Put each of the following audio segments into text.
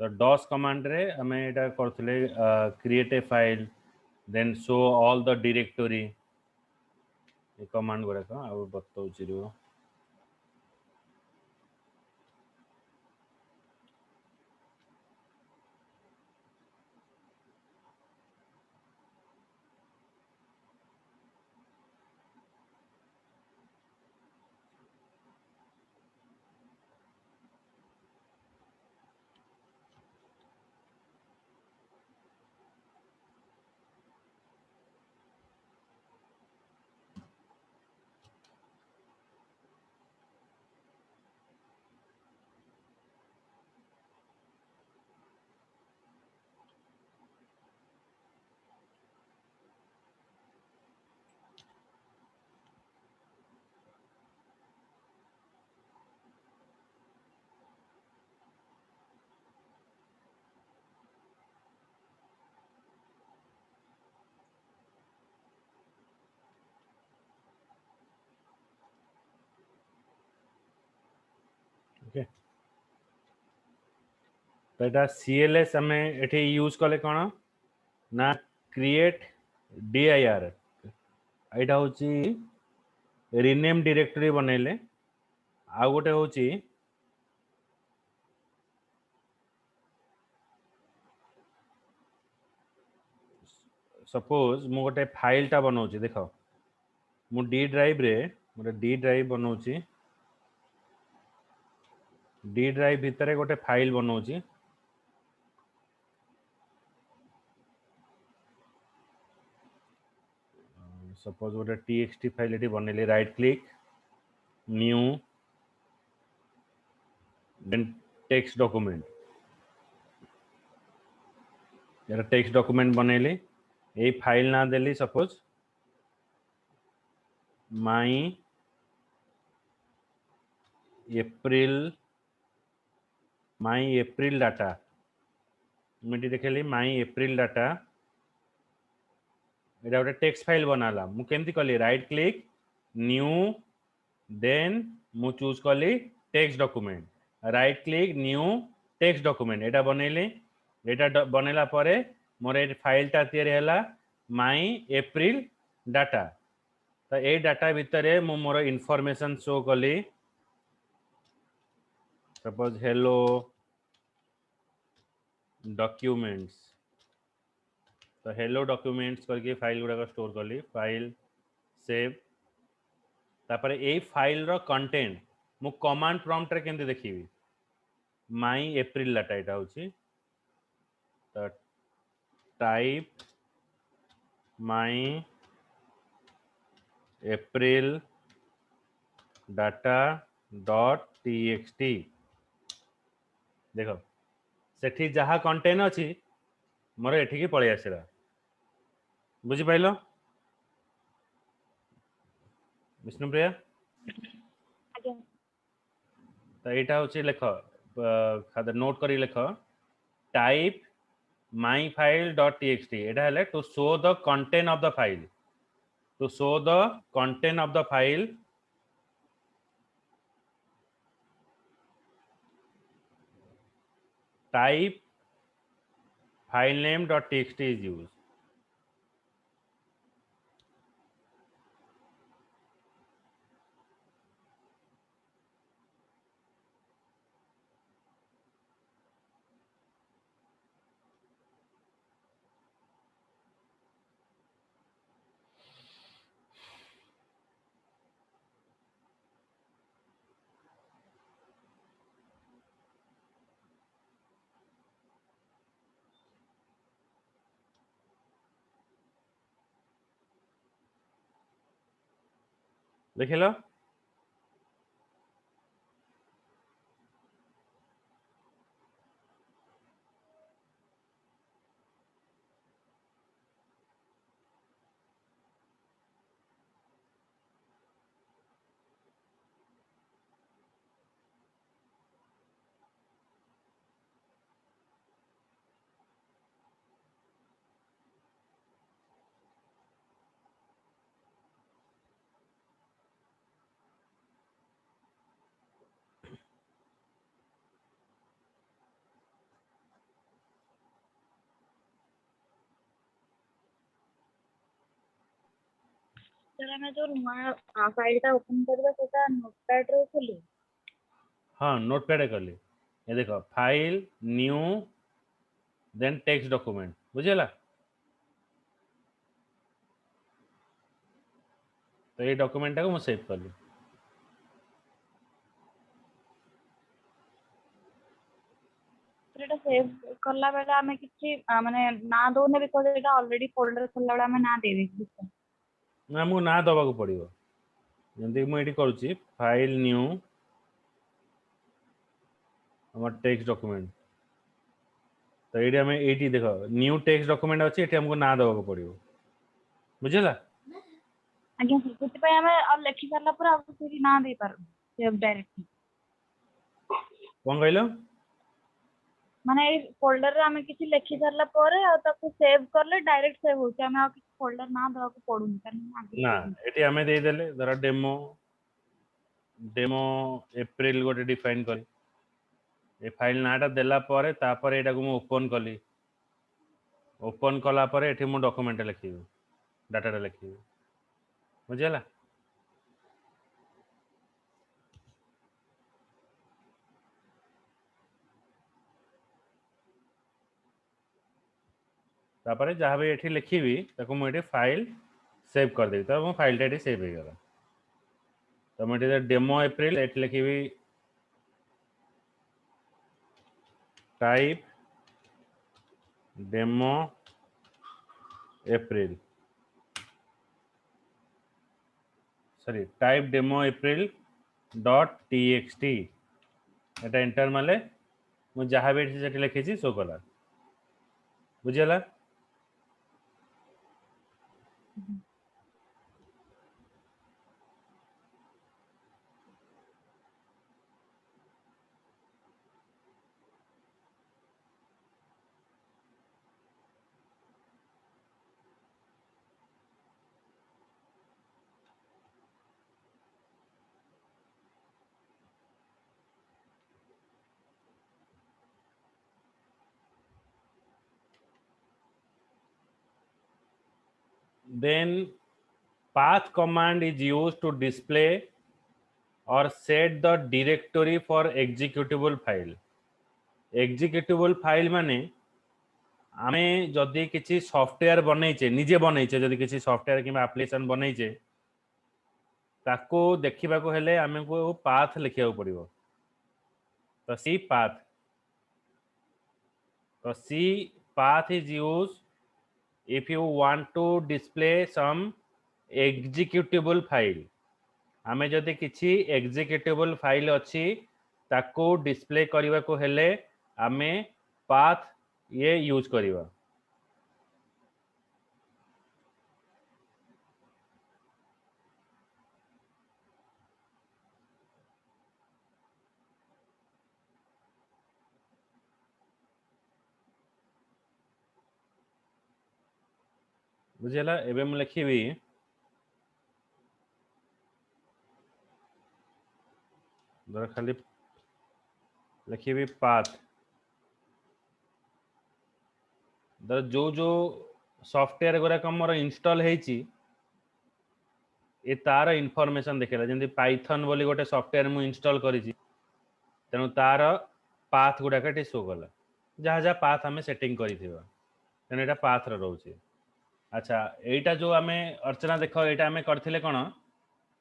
तो DOS command रे हमें एटा करथले create a file then show all the directory ए कमांड गुड़ाक आ बताऊँ रुह ओके तो यहाँ CLS आम ये यूज कले कौन ना क्रिएट dir यहाँ हूँ रिनेम डायरेक्टरी बनइले आउ गोटे हूँ सपोज मु गोटे फाइल टा बनाऊँ देख मु डी ड्राइव रे गोटे डी ड्राइव बनाऊँ डी ड्राइव भितर गोटे फाइल बनाऊँ सपोज गोटे txt फाइल ये बनइले right click new then text document यार टेक्स्ट डॉक्यूमेंट बनइली यही फाइल ना देली सपोज माई एप्रिल डाटा मुझे देखली माई एप्रिल डाटा यहाँ गोटे टेक्स्ट फाइल बनाला मु केमती कली राइट क्लिक न्यू देन मु चूज कली text document right click new text document यहाँ बनइली यहाँ बनइला परे मोर ये फाइल टा तैयारी हैला माई एप्रिल डाटा तो ये डाटा भितर मु मोर इनफॉरमेशन शो कली सपोज हेलो डॉक्यूमेंट्स तो हेलो डॉक्यूमेंट्स करके फाइल गुड़ाक स्टोर कली फाइल सेव तापर यही फाइल रो कंटेंट मु कमांड प्रॉम्प्ट रे केमती देखिबी माई एप्रिल डाटा यहाँ हूँ तो टाइप माई एप्रिल डाटा डॉट txt देख सेठी जहाँ कंटेंट अच्छी मोर एठिकी पलि आसला बुझिपाइल विष्णुप्रिया आज्ञा तो यहाँ हूँ लेख खाद नोट करी लेख type my file dot txt यहाँ है to show the content of the file to show the content of the file type file name dot txt is used देखिल सर हमें जो नुआ फाइल टा ओपन करबा सेटा नोटपैड रे खोली हाँ नोटपैड कली ये देखो file new then text document बुझेला तो ये डॉक्यूमेंट को सेव कली सेटा सेव करला बेला हमें किछि माने ना दोने बिकॉज़ एटा ऑलरेडी फोल्डर खोलला बेला हमें ना दे देछि ना हमको ना दबा को पड़िबो जंती मु एडी करूची फाइल न्यू हमर टेक्स्ट डॉक्यूमेंट तो ये हमें एटी देखो न्यू टेक्स्ट डॉक्यूमेंट अच्छी ये हमको ना दबा को पड़िबो बुझेला आज्ञा सर सेति पय हमें और लेखि करला पर अब सेति ना दे पार सेव डायरेक्ट कौन कहलो माने ए फोल्डर रे हमें किछि लेखि करला पर आ ताको सेव करले डायरेक्ट सेव होछि हमें आ किछि फोल्डर ना दवा को पडुनी कारण आगे ना एटी हमें दे देले जरा डेमो डेमो एप्रिल गोटे डिफाइन करी ए फाइल नाटा देला परे तापर एटा को मु ओपन कली ओपन कला परे एठी मु डॉक्यूमेंट लिखिबी डाटा लिखिबी बुझेला तापर जहाँ भी एठी लिखिबी ताको मु एठी फाइल सेव कर देबी तो मो फाइल टा सेव हो गला तो मु एठी डेमो एप्रिल एठी लिखिबी type demo April sorry type demo April dot TXT एटा एंटर माले मु जहाँ भी एठी लिखिছি शो कला बुझेला then path command is used to display or set the directory for executable file executable file माने आमे जदि किसी सॉफ्टवेयर बनैचे निजे बनैचे जदि किसी सॉफ्टवेयर किबा एप्लीकेशन बनैचे ताको देखिबा को हेले आमे को पाथ लिखिया पड़िबो तो C path is used if you want to display some executable file आमे जदि किछि executable file अछि ताको डिस्प्ले करिवा को हेले आमे पाथ ये यूज करिवा बुझेला एबे मु लिखिबी दर खाली लिखिबी पाथ दर जो सॉफ्टवेयर गुरा हमर इंस्टॉल हेची ए तार इनफॉरमेशन देखेला जेंति पाइथन बोली गोटे सॉफ्टवेयर मु इंस्टॉल करिछि तेनु तार पाथ गुडा के शो कला जहाँ जहाँ पाथ हमें सेटिंग करिथिबा तेनु एटा पाथ रो रहउछि अच्छा एटा जो हमें अर्चना देखो एटा हमें करथिले कोन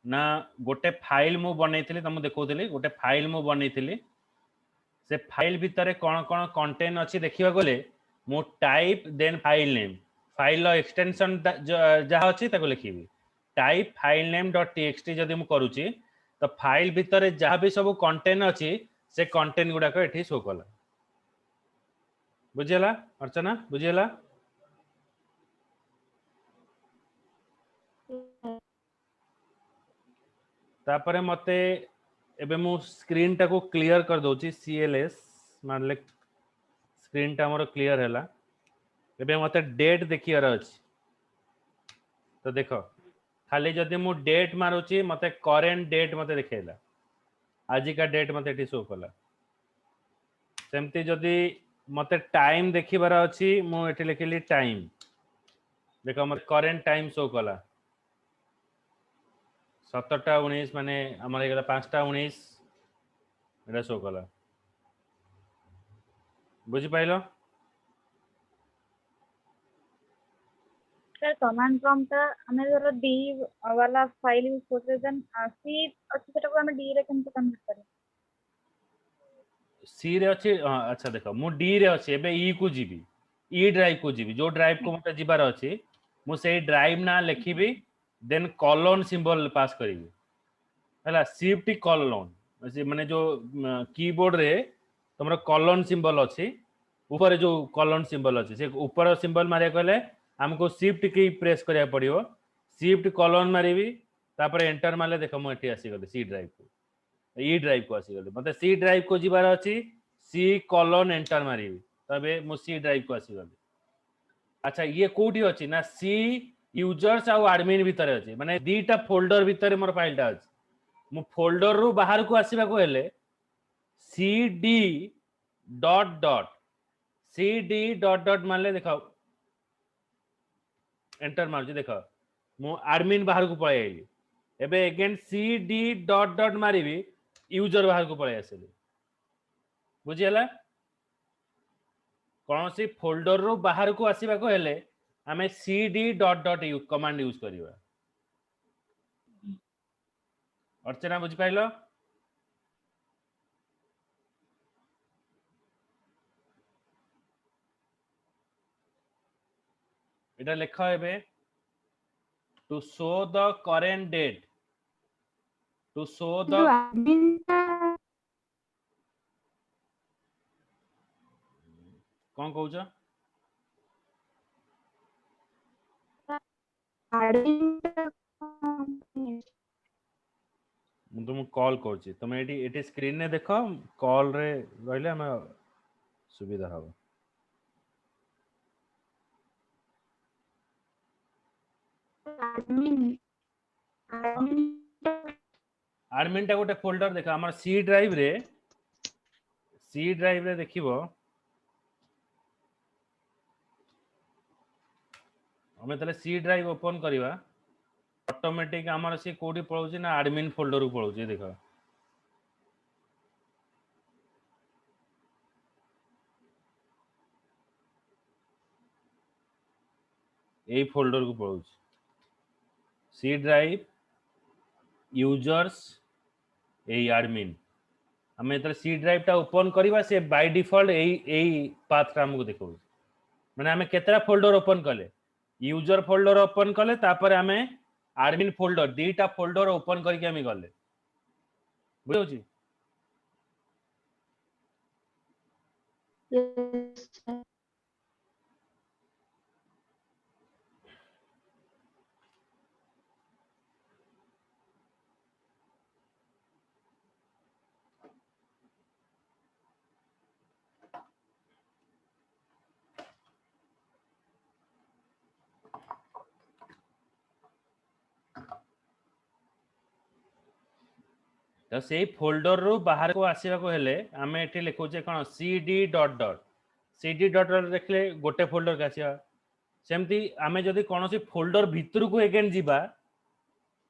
ना गोटे फाइल मु बनैथिली तुम देखौथिली गोटे फाइल मु बनैथिली से फाइल भितर कौन कौन कंटेंट अच्छी देखा गले मु type then file name file extension जहाँ अच्छी लिखी type file name dot TXT जदि मु करूची तो फाइल भितर जहाँ भी सब कंटेंट अच्छी से कंटेंट गुड़ाक एठी शो कला बुझेला अर्चना बुझेला तापरे मते एबे मु स्क्रीन टा को क्लियर कर दोची सीएलएस मानले स्क्रीन टा मोर क्लियर हैला एबे मते डेट देखियार अछि तो देखो खाली जदि मु डेट मारुची मते करेंट डेट मते देखेला आज का डेट मते एटी शो कला सेमती जदि मते टाइम देखिबार अछि मु एटी लिखिली टाइम देखो मते करेंट टाइम शो कला 17टा 19 माने हमर हे गेला 5टा 19 एटा शो कला बुझि पाइलो सर कमांड प्रॉम्प्ट हमें जरा डी वाला फाइल यूज करते देन सी अच्छे से को हमें डी रे केमते कन्वर्ट करें सी रे अछि अच्छा देखो मु डी रे अछि एबे ई को जीबी ई ड्राइव को जीबी जो ड्राइव को मते जीबार अछि मु सेही ड्राइव ना लिखिबी देन कॉलन सिंबल पास करिबी हला शिफ्ट कॉलन माने जो कीबोर्ड रे तुमरा कॉलन सिंबल अछि ऊपर जो कॉलन सिंबल अछि से ऊपर सिंबल मारे कहले हमको शिफ्ट की प्रेस करिया पड़ियो शिफ्ट कॉलन मारिबी तापर एंटर मारले देखो मु एठी आसी गले सी ड्राइव को ई ड्राइव को आसी गले मते सी ड्राइव को जिबार अछि सी कॉलन एंटर मारिबी तबे मु सी ड्राइव को आसी गले अच्छा ये कोठी अछि ना सी यूजर्स आ एडमिन भीतर अछि माने दीटा फोल्डर भीतर मोर फाइलटा अछि मु फोल्डर रु बाहर को आसीबा को हेले cd dot dot cd dot dot मारले देखो एंटर मारजी देखो मु एडमिन बाहर को पळे आइली एबे अगेन cd डॉट डॉट मारिबी यूजर बाहर को पळे आसीली बुझियला कौन सी फोल्डर रु बाहर को आसीबा को हेले हमें cd dot dot command use करिवा अर्चना बुझि पाइलो एटा लेखा हेबे to show the current date to show the कौन कहूछ मु तुम कॉल करछि तुम एटी स्क्रीन ने देखो कॉल रे रहले हम सुविधा हबो एडमिन टा गोटे फोल्डर देखो हमर सी ड्राइव रे देखिबो हमें तले सी ड्राइव ओपन करिवा ऑटोमेटिक हमर से कोडी पळौछि ना एडमिन फोल्डर को पळौछि देखो ए फोल्डर को पळौछि सी ड्राइव यूजर्स ए एडमिन हमें तले सी ड्राइव टा ओपन करिवा से बाय डिफॉल्ट एई पाथ रा हमको देखौ माने हमें केतरा फोल्डर ओपन कले यूजर फोल्डर ओपन कले तापर हमें एडमिन फोल्डर दीटा फोल्डर ओपन करके हमें गले बुझौछि तो से फोल्डर रु बाहर को आसीबा को हेले हमें एठी लिखौछे कोन cd dot dot cd dot dot देखले गोटे फोल्डर का आसीबा सेमती हमें जदी कोनोसी फोल्डर भितर को अगेन जीबा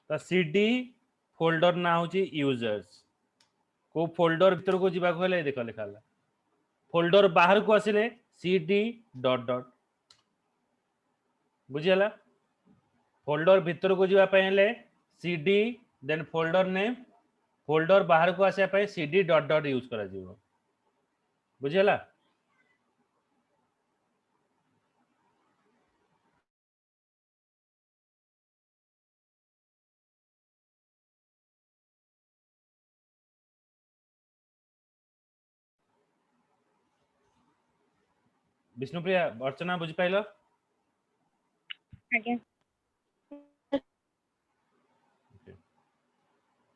तो cd फोल्डर ना होची यूजर्स को फोल्डर भितर को जीबा को हेले देखो लिखाला फोल्डर बाहर को आसिले cd डॉट डॉट बुझियला फोल्डर भितर को जीवा पय हेले cd then folder name folder बाहर को आसे पे cd डॉट डॉट यूज करा जीवो बुझियला विष्णुप्रिया अर्चना बुझि पाइलो आगे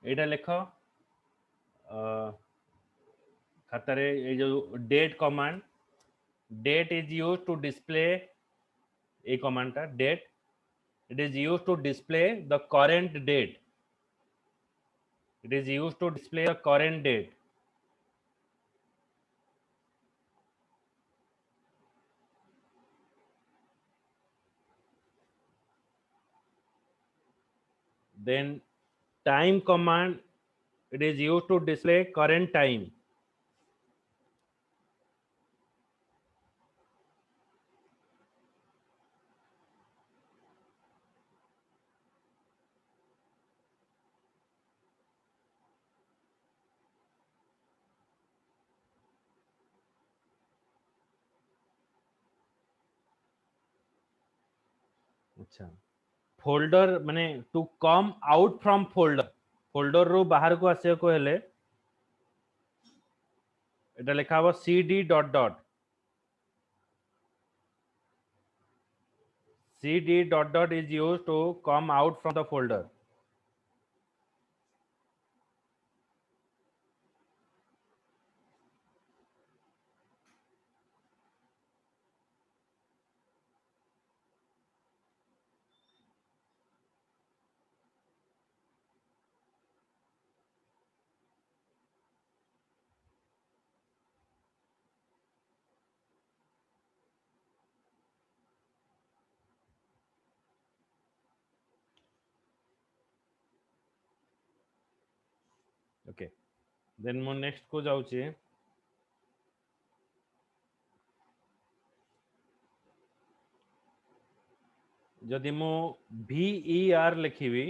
एटा लेखो खातारे ए जो date command date is used to display a command टा date it is used to display the current date it is used to display the current date then time command, it is used to display current time. अच्छा, folder माने to come out from folder, folder रो बाहर को आसे को हेले एटा लिखा हो cd dot dot, cd dot dot is used to come out from the folder. Okay, then मो नेक्स्ट को जाउची, जदि मो ver लिखिबी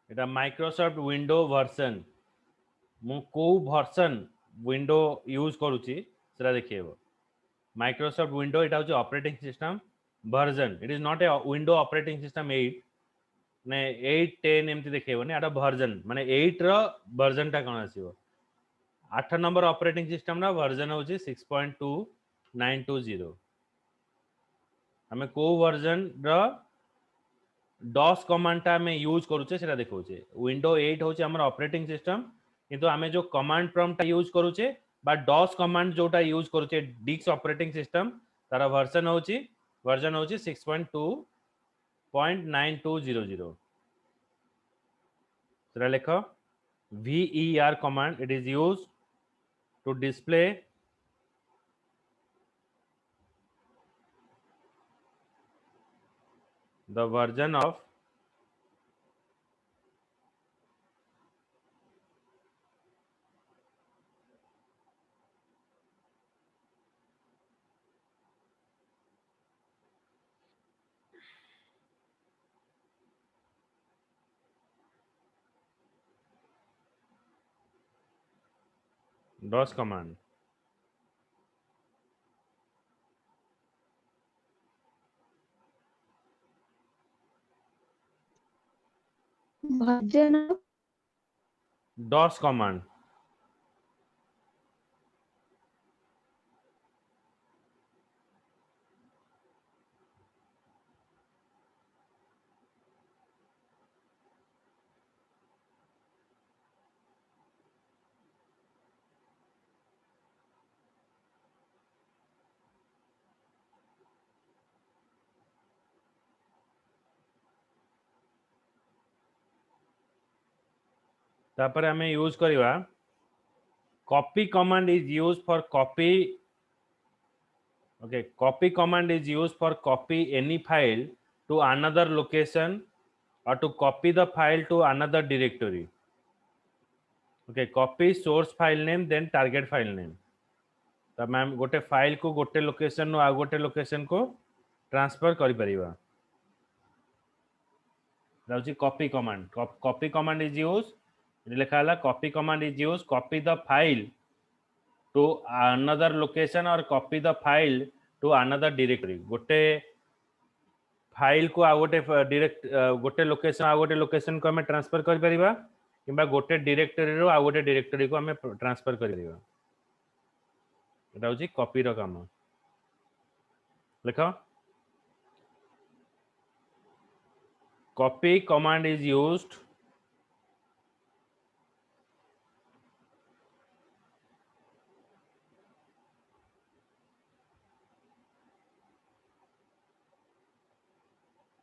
एटा माइक्रोसॉफ्ट विंडो वर्जन, मु को वर्जन विंडो यूज करूची सेटा देखिएबो। माइक्रोसॉफ्ट विंडो एटा होची operating system version, it is not a window operating system 8 ने 8 10 एमती देखिएबोनी, एटा वर्जन माने 8 रो वर्जन टा कोन आसीबो। 8 नंबर ऑपरेटिंग सिस्टम रा वर्जन होची 6.2920। हमें को वर्जन रो डॉस कमांड टा में यूज करूचे सेटा देखौचे। विंडो 8 होचे हमर ऑपरेटिंग सिस्टम, किंतु हमें जो कमांड प्रॉम्प्ट यूज करूचे बा डॉस कमांड जोटा यूज करूचे डिक्स ऑपरेटिंग सिस्टम, तारा वर्जन होची 6.2.9200। सेटा लेखो ver command, it is used to display the version of DOS command. version of DOS command. तापर हमें use करिवा copy command is used for copy. Okay, copy command is used for copy any file to another location or to copy the file to another directory. Okay, copy source file name then target file name. तो ma'am गोटे file को गोटे location no आ गोटे location को transfer करि परिबा। दाउची copy command, copy command is use, लिखा हला copy command is use copy the file to another location और copy the file to another directory. गोटे फाइल को आ गोटे डायरेक्ट गोटे लोकेशन आ गोटे लोकेशन को हमें ट्रांसफर कर परिबा, किबा गोटे डायरेक्टरी रो आ गोटे डायरेक्टरी को हमें ट्रांसफर कर परिबा। एटा होची कॉपी रो काम। लिखो copy command is used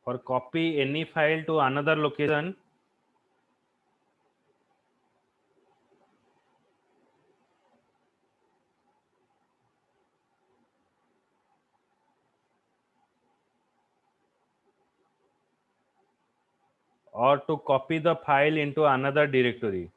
for copy any file to another location or to copy the file into another directory.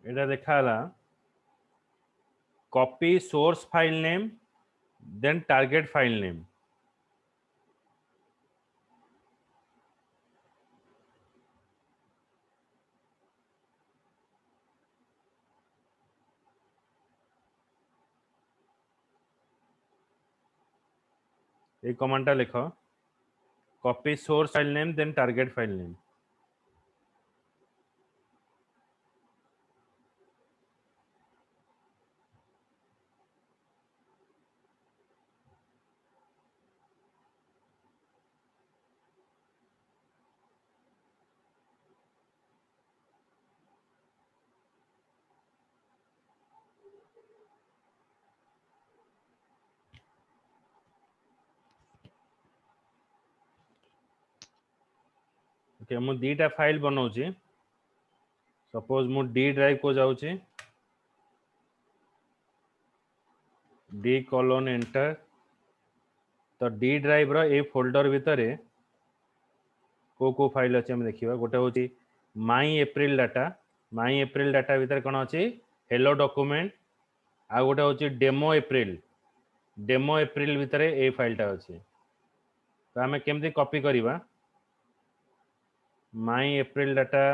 এটা দেখালা copy source file name then target file name. এই কমান্ডটা লেখো copy source file name then target file name. Okay मु दीटा file बनाऊची suppose मु D drive को जाऊची D colon enter तो D drive रो ए folder भितरे को file अच्छे देखा गोटे हूँ माई एप्रिल डाटा भितर कौन अच्छी हेलो डॉक्यूमेंट आ गोटे हूँ डेमो एप्रिल भितर ए फाइलटा अच्छे तो आम केमती कॉपी करवा माई एप्रिल डाटा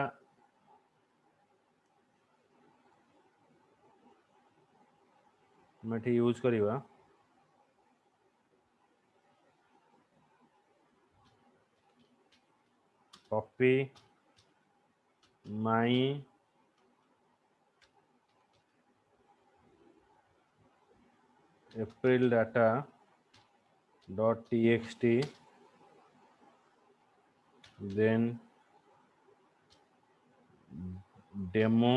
यूज करवा copy my April data .txt then demo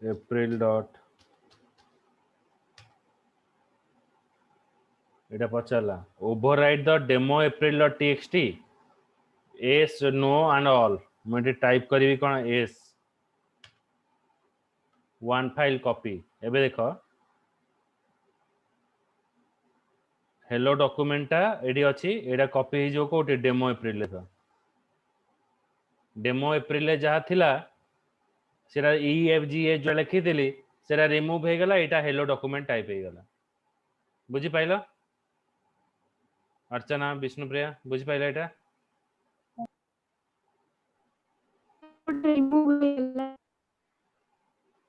april dot এটা পচালা override the demo april dot txt yes no and all मैं टाइप करी कौन yes one file copy एबे देखो हेलो डॉक्यूमेंटा एडी अछि एडा कॉपी ही जो कोटे डेमो एप्रिल ले डेमो एप्रिल ले जहा थिला सेरा EFGA जो लिखी दिली सेरा रिमूव हे गला एटा हेलो डॉक्यूमेंट टाइप हे गला बुझी पाइलो अर्चना विष्णुप्रिया बुझी पाइलो एटा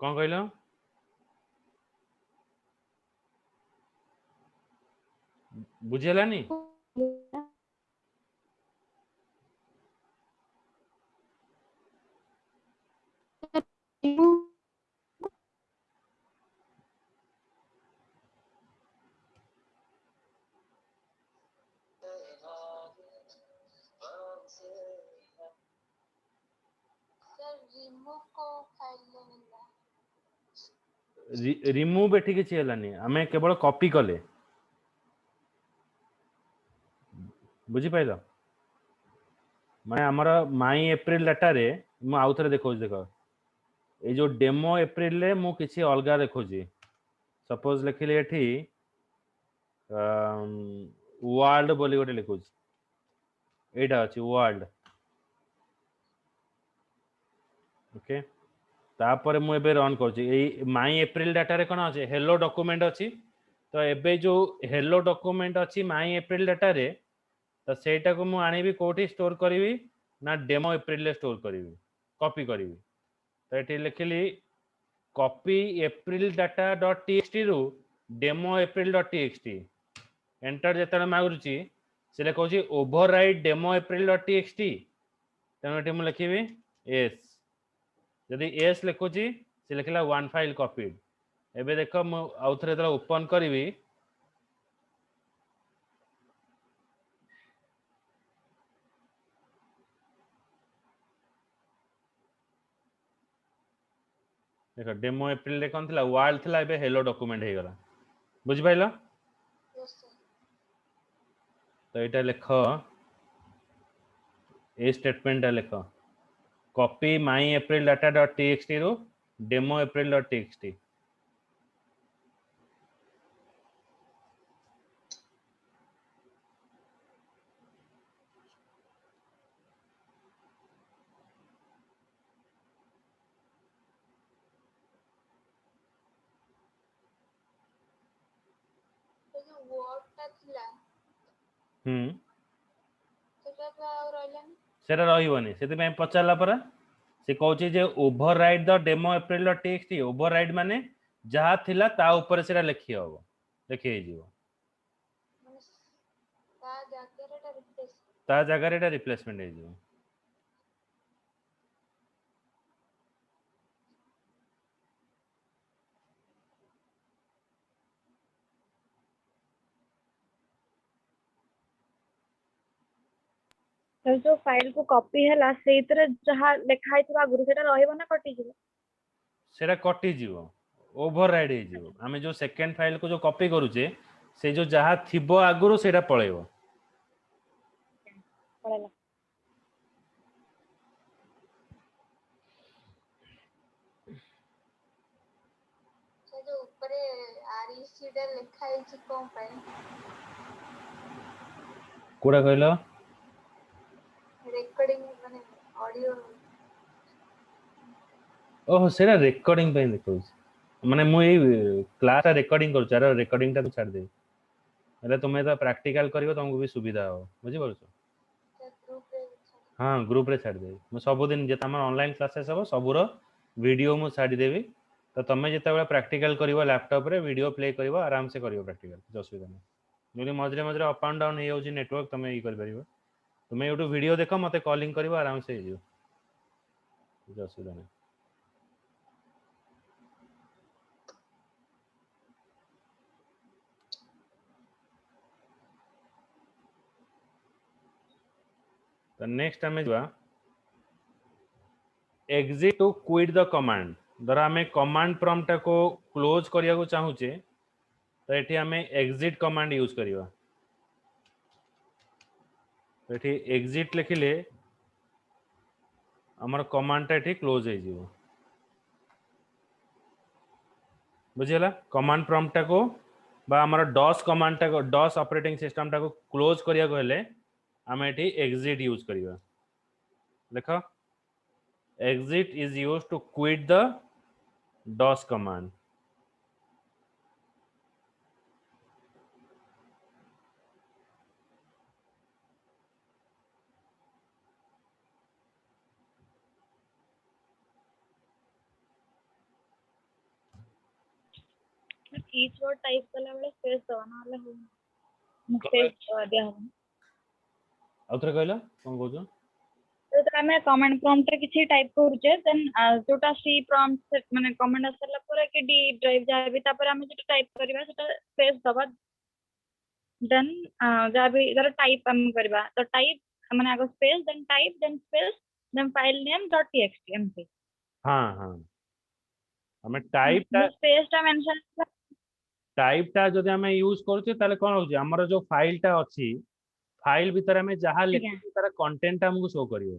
कौन कहलो बुझेलानी रिमूव एठी किछि हेलानी हमें केवल कॉपी कले बुझी पाइलो माने हमर माई एप्रिल डाटा रे मु आउ थरे देखौ देखो ए जो डेमो एप्रिल रे मु किछि अलगा देखौजी सपोज लिखिले एठी वर्ल्ड बोली गोटे लिखौजी एटा अछि वर्ल्ड ओके तापर मु एबे रन करछि ए माई एप्रिल डाटा रे कोन अछि हेलो डॉक्यूमेंट अछि तो एबे जो हेलो डॉक्यूमेंट अछि माई एप्रिल डाटा रे तो सेटा को मु आनिबी कोठी स्टोर करिवि ना डेमो एप्रिल रे स्टोर करिवि कॉपी करिवि तो एठी लिखिली copy April data dot TXT रु demo April dot TXT enter जेतले मागुची से कहूँ overwrite demo April dot TXT तेणु ये मुझे लिखी एस जदि एस लिखुची से लिखला वन फाइल कॉपीड एबे देख मु आउ थरे जेतले ओपन करी देख डेमो एप्रिल रे कौन थिला वर्ल्ड थिला एबे हेलो डॉक्यूमेंट हे गला बुझ पाइलो तो एटा लिख ए स्टेटमेंट लिख copy my April data dot TXT रु डेमो एप्रिल डॉट टीएक्सटी सेटा रहिबनी सेति पचारला परा से कहूँ जे overwrite the demo April dot TXT overwrite माने जहाँ थिला ता ऊपर सेटा लिखि हबो लिखि हे जीवो ता जगह एटा रिप्लेसमेंट हे जीवो तो जो फाइल को कॉपी है से जहाँ लिखा है आगुरी सेटा रहइबो ना कटि जिवो सेटा कटि जीवो ओवरराइड हे जीवो आमे जो सेकंड फाइल को जो कॉपी करूचे से जो जहाँ थिबो आगुरु सेटा पळेबो पळेला जो ऊपर आरईसी डे लिखा है छि कोन पाए कोडा कहलो रेकॉर्डिंग माने ऑडियो ओहो सेटा रेकॉर्डिंग पे देखौ माने मु ए क्लास रेकॉर्डिंग करू चार रेकॉर्डिंग टा छाड़ दे अरे तुम्हें तो प्रैक्टिकल करिवो तुमको भी सुविधा हो बुझि परछो ग्रुप रे हाँ ग्रुप रे छाड़ दे मु सब दिन जे हमर ऑनलाइन क्लासेस हो सबुरो वीडियो मु छाड़ देबी तो तमे जेते बेला प्रैक्टिकल करिवो लैपटॉप रे वीडियो प्ले करिवो आराम से करिवो प्रैक्टिकल कुछ असुविधा नहीं जोली मझरे मझरे अप एंड डाउन हे होची नेटवर्क तमे ई कर परिवो तुमे यूट्यूब वीडियो देखो मते कॉलिंग करिवो आराम से हिजो कुछ असुविधा नहीं तो नेक्स्ट हमें जो exit to quit the command धर आम कमांड प्रॉम्प्ट को क्लोज करिया को चाहूचे तो ये आम एग्जिट कमांड यूज करिवा तो ये एग्जिट लिखिले हमर कमांड टा क्लोज हो जीवो बुझिला कमांड प्रॉम्प्ट को बा हमर डॉस कमांड टा को डॉस ऑपरेटिंग सिस्टम टा को क्लोज करिया को हेले आम एठी एग्जिट यूज करिवा देखो exit is used to quit the DOS command each word type कला बेले स्पेस दवा ना हले हो स्पेस दिया हो आउथरे कहला कोन कहजो तो हमें कमांड प्रॉम्प्ट रे किछि टाइप करूचे देन जोटा सी प्रॉम्प्ट माने कमांड आसला पर कि डी ड्राइव जाबी तापर हमें जो टाइप करबा सेटा स्पेस दवा देन जाबी जरा टाइप हम करबा तो टाइप माने आगो space then space then file name dot TXT एमपी हां हां हमें टाइप टा जदि हमें यूज करूचे ताले कोन होची हमर जो फाइल टा अछि फाइल भीतर हमें जहां लिखि तार कंटेंट हमको शो करियो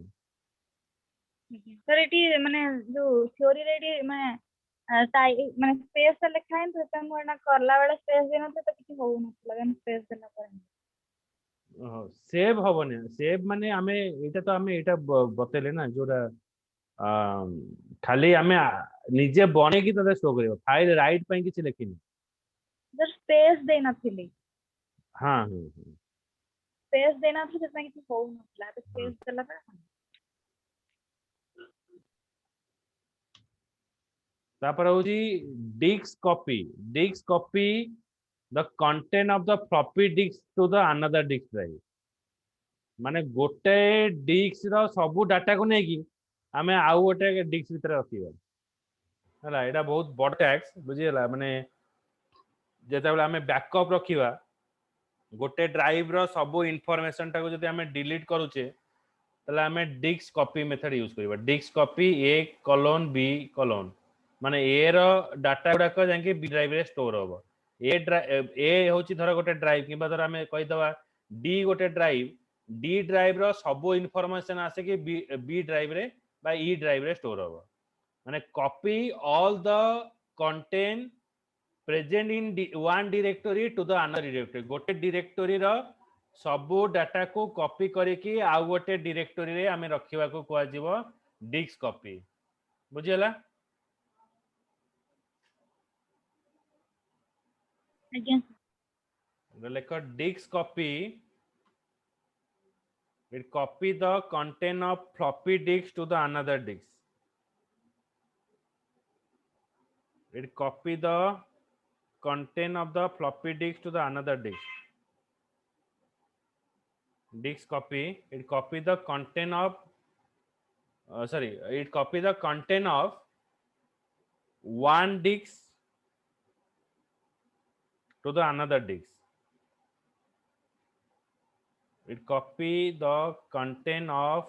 सर एटी माने जो थ्योरी रेडी माने टाइप माने स्पेस से लिखा है तो तम ना करला वाला स्पेस देना तो किछि हो न लगन स्पेस देना पड़े सेव हबने सेव माने हमें एटा तो हमें एटा बतेले ना जोरा खाली आमे निजे बने की तते शो करियो फाइल राइट पई किछि लेखिनी सर स्पेस दे नथिली, हां हां स्पेस दे नथि से किछि हो नथला, तो हां स्पेस देला पे तापर होची disk copy the content of the floppy disk to the another disk drive माने गोटे डिस्क रो सब डाटा को नेकी आमे आउ गोटे डिस्क भीतर रखिबा हला एटा बहुत बड़ टैक्स बुझियला माने जेता बेला आमे बैकअप रखिबा गोटे ड्राइव रो सब इनफॉरमेशन टा को जदी आमे डिलीट करूचे तले आमे डिस्क कॉपी मेथड यूज करबा डिस्क कॉपी ए कोलोन बी कोलोन माने ए रो डाटा गुडा को जाके बी ड्राइव रे स्टोर होबो ए होची धर गोटे ड्राइव किबा धर आमे कहि दवा डी गोटे ड्राइव डी ड्राइव रो सब इनफॉरमेशन आसे कि बी ड्राइव रे बा ई ड्राइव रे स्टोर होबो माने copy all the content present in one directory to the another directory गोटे डायरेक्टरी रो सबू डाटा को कॉपी करके आउ गोटे डायरेक्टरी रे आमे रखिबा को कुआ जीवो डिस्क कॉपी बुझियला अगेन लेख disk copy it copy the content of floppy disk to the another disk it copy the content of the floppy disk to the another disk copy it copy the content of it copy the content of one disk to the another disk it copy the content of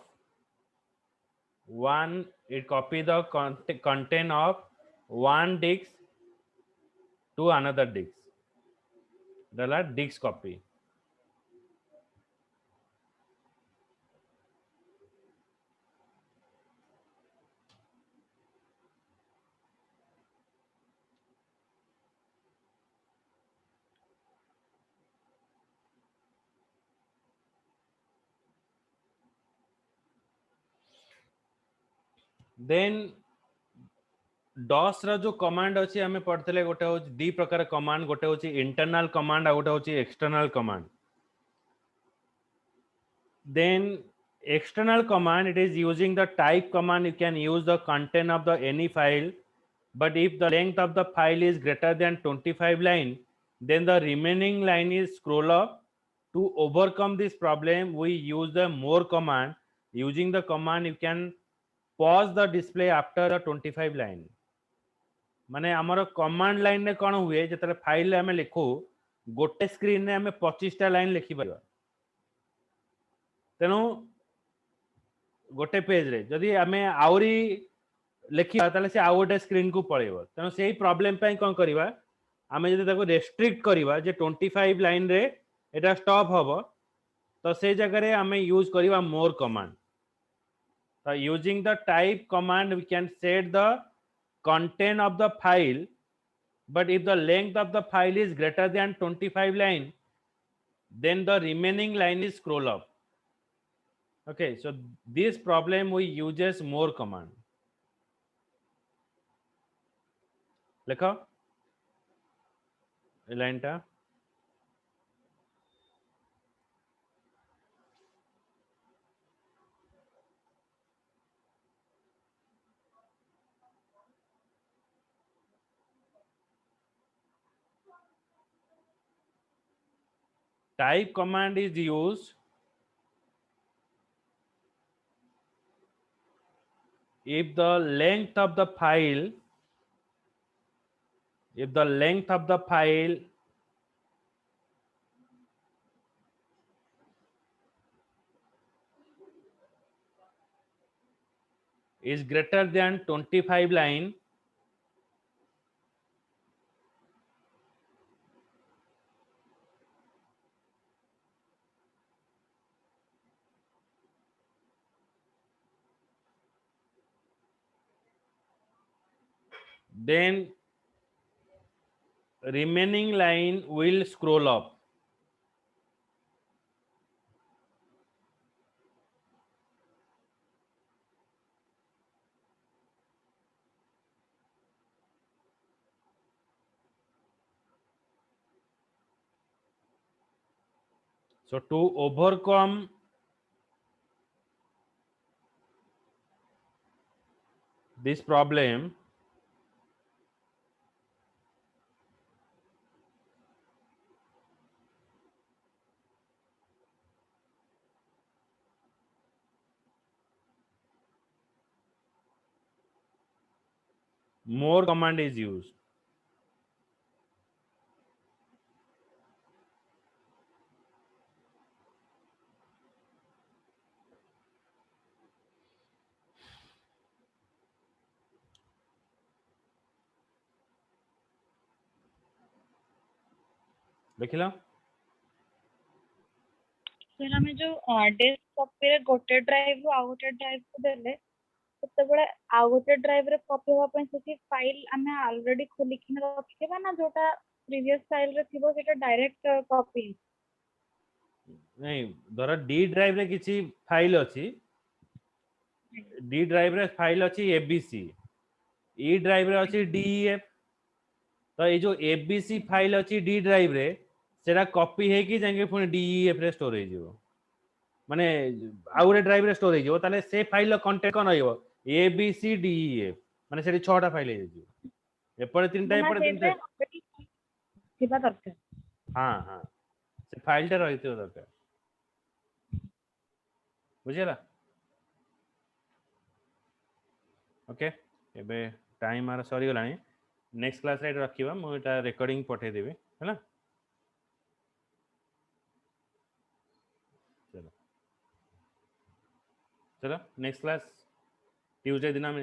one it copy the content of one disk to another disk dala disk copy then DOS रा जो command अछि हमें पढ़तले गोटे हो दी प्रकार command गोटे होची internal command आ गोटे होची external command then external command it is using the type command you can use the content of the any file but if the length of the file is greater than 25 line then the remaining line is scroll up to overcome this problem we use the more command using the command you can pause the display after the 25 line माने हमर command line ने कोन हुए जतले file हमें लिखो गोटे screen ने हमें 25 टा लाइन लिखि परबा तेनु गोटे पेज रे जदी हमें आउरी लिखिबा ताले से आउ गोटे स्क्रीन को पळेबो तेनु सेही प्रॉब्लम पई कोन करबा हमें जदी ताको रेस्ट्रिक्ट करबा जे 25 लाइन रे एटा स्टॉप हबो तो से जगह रे हमें यूज करबा मोर command so using the type command we can set the content of the file but if the length of the file is greater than 25 line then the remaining line is scroll up okay so this problem we uses more command lekha line ta type command is used if the length of the file is greater than 25 line then remaining line will scroll up So to overcome this problem, more command is used. देखिला sir आम जो desktop गोटे drive आउ गोटे drive को देले ସେତେବେଳେ ଆଉ ଗୋଟେ ଡ୍ରାଇଭ୍ ରେ କପି ହେବା ପାଇଁ ସେଠି ଫାଇଲ୍ ଆମେ ଅଲରେଡି ଖୋଲିକିନା ରଖିଥିବା ନା ଯୋଉଟା ପ୍ରିଭିୟସ୍ ଫାଇଲ୍ ରେ ଥିବ ସେଇଟା ଡାଇରେକ୍ଟ କପି? नहीं धर डी ड्राइव रे किसी फाइल अच्छी डी ड्राइव रे फाइल अच्छी एबीसी ई ड्राइव रे अच्छी डीईएफ तो ये जो एबीसी फाइल अच्छी डी ड्राइव रे सेटा कॉपी है कि जाके पुणी डीईएफ रे स्टोर हो जिवो माने आउ गोटे ड्राइव रे स्टोर हो जिवो ताले से फाइल कंटेंट कोन रहइबो एबीसी डीईएफ माने सेठी 6टा फाइल हो जिवो एपरे तीनटा एपरे तीनटा थिबा दरकार। हां हां से फाइल टा रहितो दरकार बुझिला ओके एबे टाइम आर सरी गलानी नेक्स्ट क्लास रे रखिबा मु एटा रिकॉर्डिंग पठे देबे हैला चलो चलो नेक्स्ट क्लास ट्यूसडे दिन में